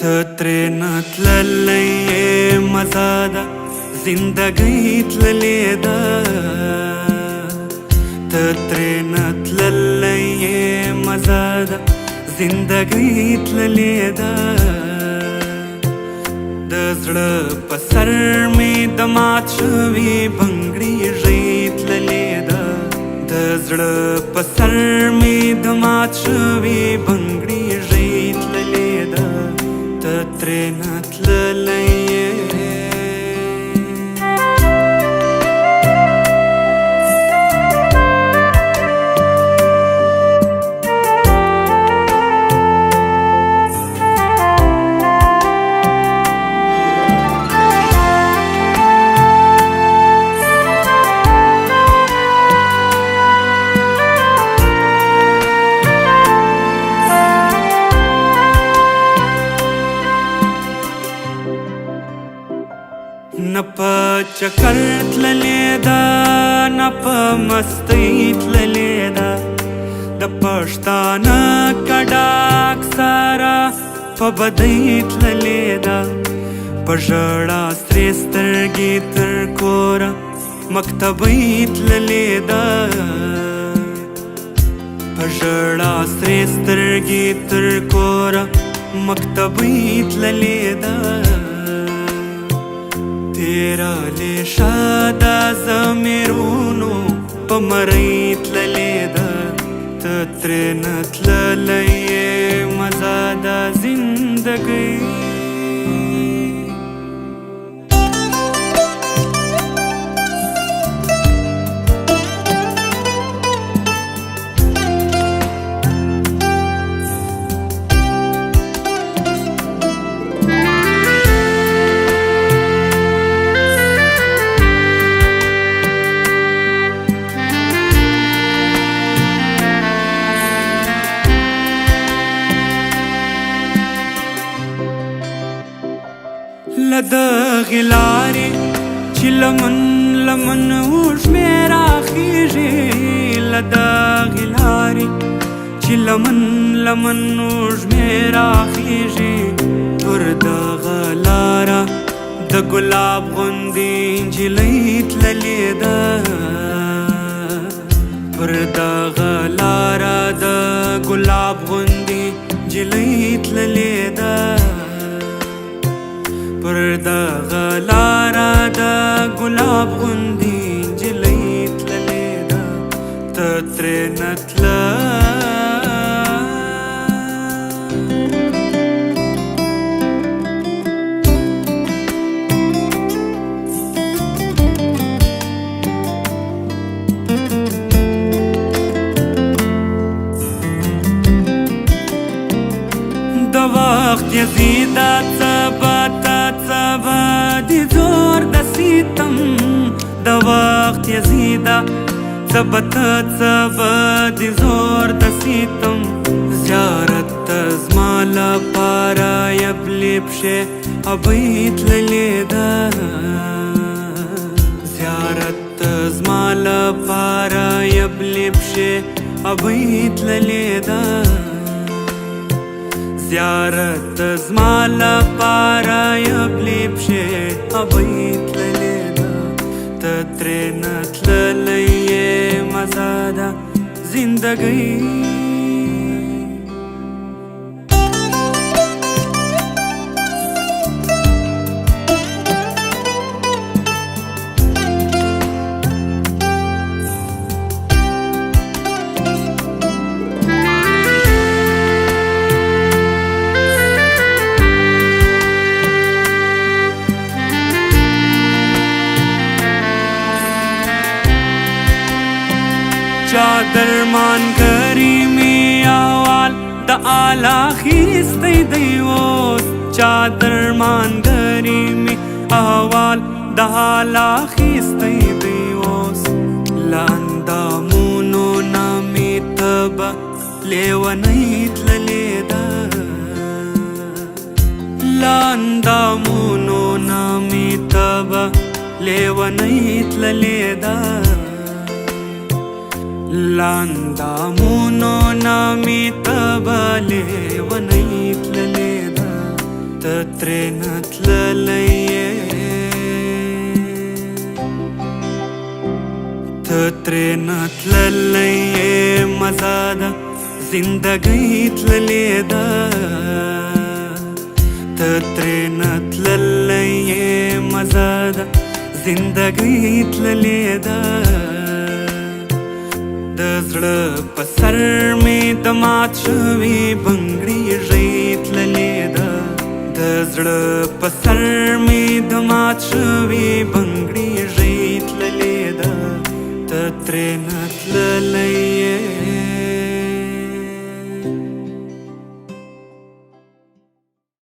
تترينا تللي مزادا زندگی تللیدا تترينا تللي مزادا زندگی تللیدا دزړه پسر می دمات شوی بنگړی ریت تللیدا دزړه پسر می دمات شوی بنگړی ریت تللیدا تترينا تللي نپا چکر تللیدا نپا مستی تللیدا د پښتانه کډاک سارا په بدی تللیدا په ژړا سرې سترګې تر کوره مکتبې تللیدا په ژړا سرې سترګې تر کوره مکتبې تللیدا تیرا لیشادا زمیرونو پا مریت للیدا تترينا تللی مزادا زندگی لدغی لاری چی لمن لمن اوش میرا خیجی لدغی لاری چی لمن لمن اوش میرا خیجی پر دغا لارا د گلاب غندی جلیت للیدا پر دغا لارا د گلاب غندی جلیت للیدا پر دغه لاره د ګلاب غوندې نجلۍ تللې ده ته ترېنه تله د وخت یزیدا دی زور د سیتم د وخت یزیدا ثبت دی زور د سیتم زیارت زما لپاره یبلی پشه ابیت للیدا زیارت زما لپاره یبلی پشه ابیت للیدا زیارت زما لپاره یبلی پشه ابیت للیدا ته ترېنه تللی مزادا زندگی چادرمان کریمی آوال دا آلا خیستی دیوز چادرمان کریمی آوال دا آلا خیستی دیوز لاندامونو نامی تبا لیونیت للیدا لاندامونو نامی تبا لیونیت للیدا لاندامونو نامی تبا لیونیت للیدا تترينتلليه تترينتلليه مزادا زندگی تللیدا تترينتلليه مزادا زندگی تللیدا د زړه په سر مې د مات شوي بنګړي ژۍ تللې ده د زړه په سر مې د مات شوي بنګړي ژۍ تللې ده ته ترې نه تللی یې